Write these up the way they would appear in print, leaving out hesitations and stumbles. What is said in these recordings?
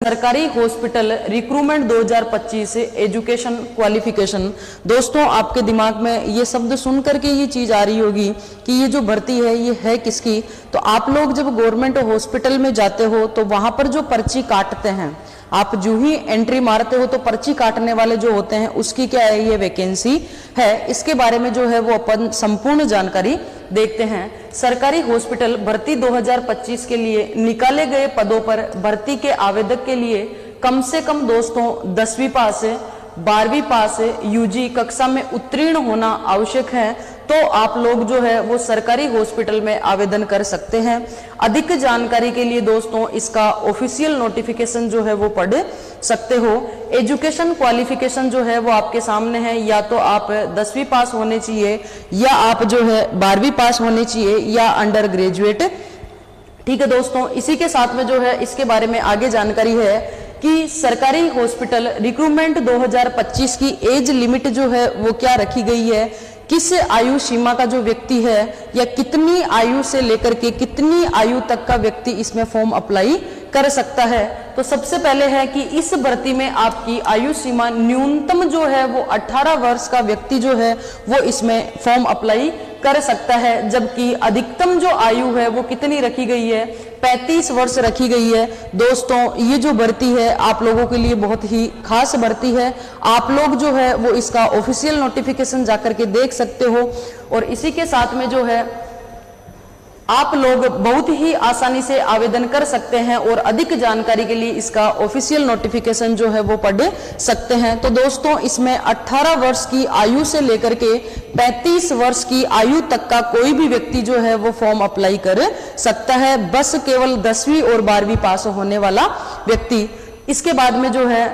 सरकारी hospital recruitment 2025 education qualification. दोस्तों आपके दिमाग में ये शब्द सुन करके ये चीज आ रही होगी कि ये जो भर्ती है ये है किसकी। तो आप लोग जब गवर्नमेंट हॉस्पिटल में जाते हो तो वहां पर जो पर्ची काटते हैं, आप जो ही एंट्री मारते हो तो पर्ची काटने वाले जो होते हैं उसकी क्या है ये वैकेंसी है, इसके बारे में जो है वो अपन संपूर्ण जानकारी देखते हैं। सरकारी हॉस्पिटल भर्ती 2025 के लिए निकाले गए पदों पर भर्ती के आवेदक के लिए कम से कम दोस्तों 10वीं पास 12वीं पास यूजी कक्षा में उत्तीर्ण होना आवश्यक है। तो आप लोग जो है वो सरकारी हॉस्पिटल में आवेदन कर सकते हैं। अधिक जानकारी के लिए दोस्तों इसका ऑफिशियल नोटिफिकेशन जो है वो पढ़ सकते हो। एजुकेशन क्वालिफिकेशन जो है वो आपके सामने है, या तो आप 10वीं पास होने चाहिए या आप जो है 12वीं पास होने चाहिए या अंडर ग्रेजुएट। ठीक है दोस्तों, इसी के साथ में जो है इसके बारे में आगे जानकारी है कि सरकारी हॉस्पिटल रिक्रूटमेंट 2025 की एज लिमिट जो है वो क्या रखी गई है, किस आयु सीमा का जो व्यक्ति है या कितनी आयु से लेकर के कितनी आयु तक का व्यक्ति इसमें फॉर्म अप्लाई कर सकता है। तो सबसे पहले है कि इस भर्ती में आपकी आयु सीमा न्यूनतम जो है वो 18 वर्ष का व्यक्ति जो है वो इसमें फॉर्म अप्लाई कर सकता है, जबकि अधिकतम जो आयु है वो कितनी रखी गई है 35 वर्ष रखी गई है। दोस्तों ये जो भर्ती है आप लोगों के लिए बहुत ही खास भर्ती है। आप लोग जो है वो इसका ऑफिशियल नोटिफिकेशन जाकर के देख सकते हो और इसी के साथ में जो है आप लोग बहुत ही आसानी से आवेदन कर सकते हैं और अधिक जानकारी के लिए इसका ऑफिशियल नोटिफिकेशन जो है वो पढ़ सकते हैं। तो दोस्तों इसमें 18 वर्ष की आयु से लेकर के 35 वर्ष की आयु तक का कोई भी व्यक्ति जो है वो फॉर्म अप्लाई कर सकता है, बस केवल 10वीं और 12वीं पास होने वाला व्यक्ति। इसके बाद में जो है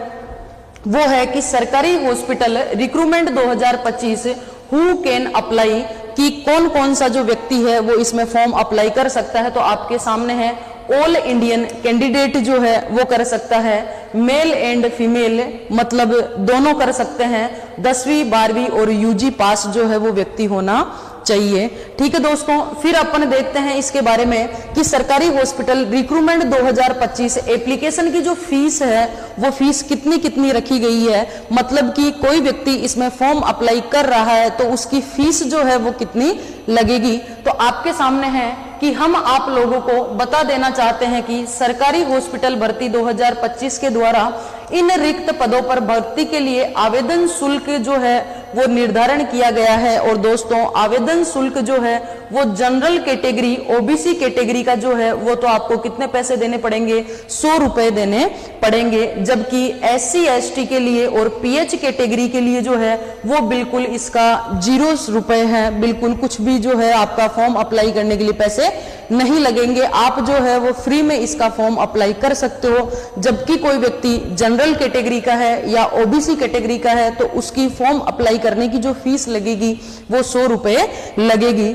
वो है कि सरकारी hospital recruitment 2025 who can apply, कि कौन कौन सा जो व्यक्ति है वो इसमें फॉर्म अप्लाई कर सकता है। तो आपके सामने है ऑल इंडियन कैंडिडेट जो है वो कर सकता है, मेल एंड फीमेल मतलब दोनों कर सकते हैं, 10वीं 12वीं और यूजी पास जो है वो व्यक्ति होना चाहिए। ठीक है दोस्तों, फिर अपन देखते हैं इसके बारे में कि सरकारी हॉस्पिटल रिक्रूटमेंट 2025 एप्लीकेशन की जो फीस है वो फीस कितनी कितनी रखी गई है, मतलब कि कोई व्यक्ति इसमें फॉर्म अप्लाई कर रहा है तो उसकी फीस जो है वो कितनी लगेगी। तो आपके सामने है कि हम आप लोगों को बता देना चाहते हैं कि सरकारी हॉस्पिटल भर्ती 2025 के द्वारा इन रिक्त पदों पर भर्ती के लिए आवेदन शुल्क जो है वो निर्धारण किया गया है। और दोस्तों आवेदन शुल्क जो है वो जनरल कैटेगरी ओबीसी कैटेगरी का जो है वो तो आपको कितने पैसे देने पड़ेंगे, 100 रुपए देने पड़ेंगे, जबकि SC ST के लिए और PH कैटेगरी के लिए जो है वो बिल्कुल इसका 0 रुपए है, बिल्कुल कुछ भी जो है आपका फॉर्म अप्लाई करने के लिए पैसे नहीं लगेंगे। आप जो है वो फ्री में इसका फॉर्म अप्लाई कर सकते हो। जबकि कोई व्यक्ति जनरल कैटेगरी का है या ओबीसी कैटेगरी का है तो उसकी फॉर्म अप्लाई करने की जो फीस लगेगी वो 100 रुपए लगेगी।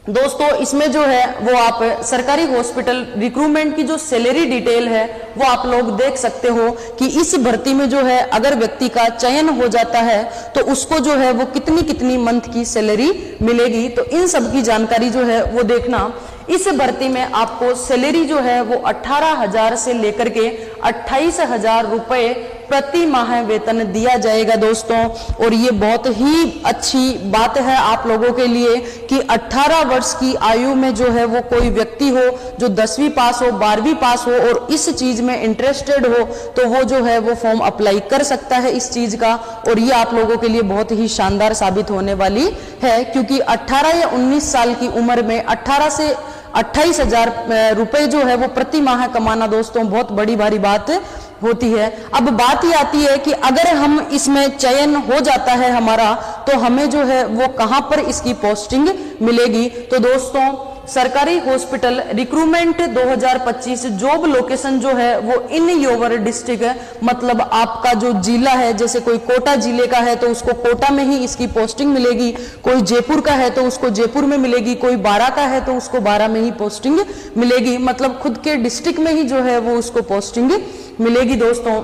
दोस्तों इसमें जो है वो आप सरकारी हॉस्पिटल रिक्रूटमेंट की जो सैलरी डिटेल है वो आप लोग देख सकते हो कि इस भर्ती में जो है अगर व्यक्ति का चयन हो जाता है तो उसको जो है वो कितनी कितनी मंथ की सैलरी मिलेगी। तो इन सब की जानकारी जो है वो देखना। इस भर्ती में आपको सैलरी जो है वो 18,000 से लेकर के 28,000 रुपए प्रति माह वेतन दिया जाएगा दोस्तों। और ये बहुत ही अच्छी बात है आप लोगों के लिए कि 18 वर्ष की आयु में जो है वो कोई व्यक्ति हो जो 10वीं पास हो 12वीं पास हो और इस चीज में इंटरेस्टेड हो तो वो जो है वो फॉर्म अप्लाई कर सकता है इस चीज का। और ये आप लोगों के लिए बहुत ही शानदार साबित होने वाली है, क्योंकि 18 या 19 साल की उम्र में 18 से 28,000 रुपए जो है वो प्रति माह कमाना दोस्तों बहुत बड़ी भारी बात होती है। अब बात ये आती है कि अगर हम इसमें चयन हो जाता है हमारा तो हमें जो है वो कहां पर इसकी पोस्टिंग मिलेगी। तो दोस्तों सरकारी हॉस्पिटल रिक्रूटमेंट 2025 जॉब लोकेशन जो है वो इन योर डिस्ट्रिक्ट है, मतलब आपका जो जिला है, जैसे कोई कोटा जिले का है तो उसको कोटा में ही इसकी पोस्टिंग मिलेगी, कोई जयपुर का है तो उसको जयपुर में मिलेगी, कोई बारां का है तो उसको बारां में ही पोस्टिंग मिलेगी, मतलब खुद के डिस्ट्रिक्ट में ही जो है वो उसको पोस्टिंग मिलेगी दोस्तों।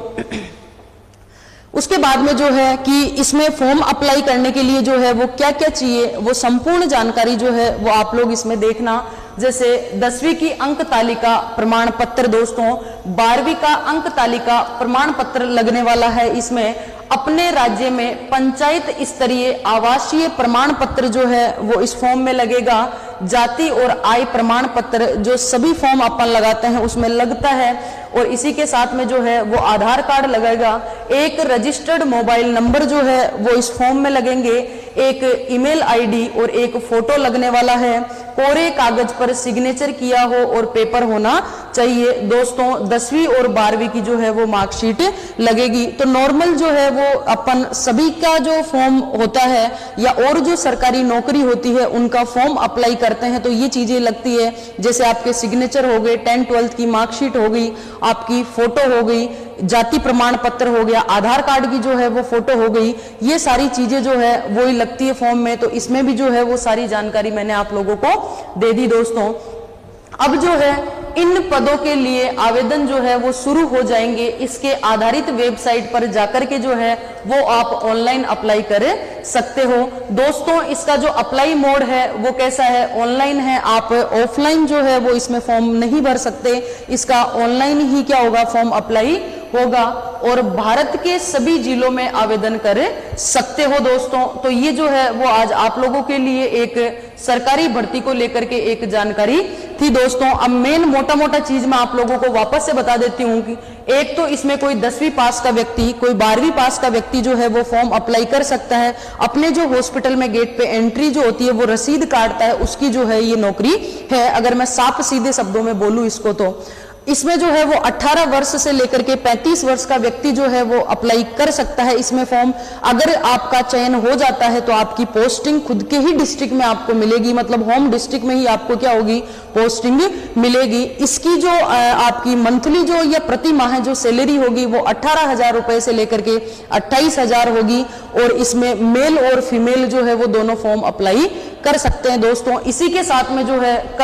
उसके बाद में जो है कि इसमें फॉर्म अप्लाई करने के लिए जो है वो क्या क्या चाहिए वो संपूर्ण जानकारी जो है वो आप लोग इसमें देखना। जैसे 10वीं की अंक तालिका प्रमाण पत्र दोस्तों, 12वीं का अंक तालिका प्रमाण पत्र लगने वाला है। इसमें अपने राज्य में पंचायत स्तरीय आवासीय प्रमाण पत्र जो है वो इस फॉर्म में लगेगा। जाति और आय प्रमाण पत्र जो सभी फॉर्म अपन लगाते हैं उसमें लगता है, और इसी के साथ में जो है वो आधार कार्ड लगेगा। एक रजिस्टर्ड मोबाइल नंबर जो है वो इस फॉर्म में लगेंगे। एक ईमेल आईडी और एक फोटो लगने वाला है। कोरे कागज पर सिग्नेचर किया हो और पेपर होना चाहिए। दोस्तों 10वीं और 12वीं की जो है वो मार्कशीट लगेगी। तो नॉर्मल जो है वो अपन सभी का जो फॉर्म होता है या और जो सरकारी नौकरी होती है उनका फॉर्म अप्लाई करते हैं तो ये चीजें लगती है। जैसे आपके सिग्नेचर हो गए, 10th-12th की मार्कशीट हो गई, आपकी फोटो हो गई, जाति प्रमाण पत्र हो गया, आधार कार्ड की जो है वो फोटो हो गई, ये सारी चीजें जो है वो ही लगती है फॉर्म में। तो इसमें भी जो है वो सारी जानकारी मैंने आप लोगों को दे दी दोस्तों। अब जो है इन पदों के लिए आवेदन जो है वो शुरू हो जाएंगे। इसके आधारित वेबसाइट पर जाकर के जो है वो आप ऑनलाइन अप्लाई कर सकते हो। दोस्तों इसका जो अप्लाई मोड है वो कैसा है, ऑनलाइन है। आप ऑफलाइन जो है वो इसमें फॉर्म नहीं भर सकते, इसका ऑनलाइन ही क्या होगा, फॉर्म अप्लाई होगा और भारत के सभी जिलों में आवेदन कर सकते हो दोस्तों। तो ये जो है वो आज आप लोगों के लिए एक सरकारी भर्ती को लेकर के एक जानकारी थी दोस्तों। अब मेन मोटा मोटा चीज मैं आप लोगों को वापस से बता देती हूँ कि एक तो इसमें कोई 10वीं पास का व्यक्ति, कोई 12वीं पास का व्यक्ति जो है वो फॉर्म अप्लाई कर सकता है। अपने जो हॉस्पिटल में गेट पे एंट्री जो होती है वो रसीद काटता है, उसकी जो है ये नौकरी है। अगर मैं साफ सीधे शब्दों में बोलूं इसको तो इसमें जो है वो 18 वर्ष से लेकर के 35 वर्ष का व्यक्ति जो है वो अप्लाई कर सकता है इसमें फॉर्म। अगर आपका चयन हो जाता है तो आपकी पोस्टिंग खुद के ही डिस्ट्रिक्ट में आपको मिलेगी, मतलब होम डिस्ट्रिक्ट में ही आपको क्या होगी, पोस्टिंग मिलेगी। इसकी जो आपकी मंथली जो या प्रति माह जो सैलरी होगी वो 18,000 रुपए से लेकर के 28,000 होगी और इसमें मेल और फीमेल जो है वो दोनों फॉर्म अप्लाई कर सकते हैं दोस्तों। इसी के साथ में जो है कल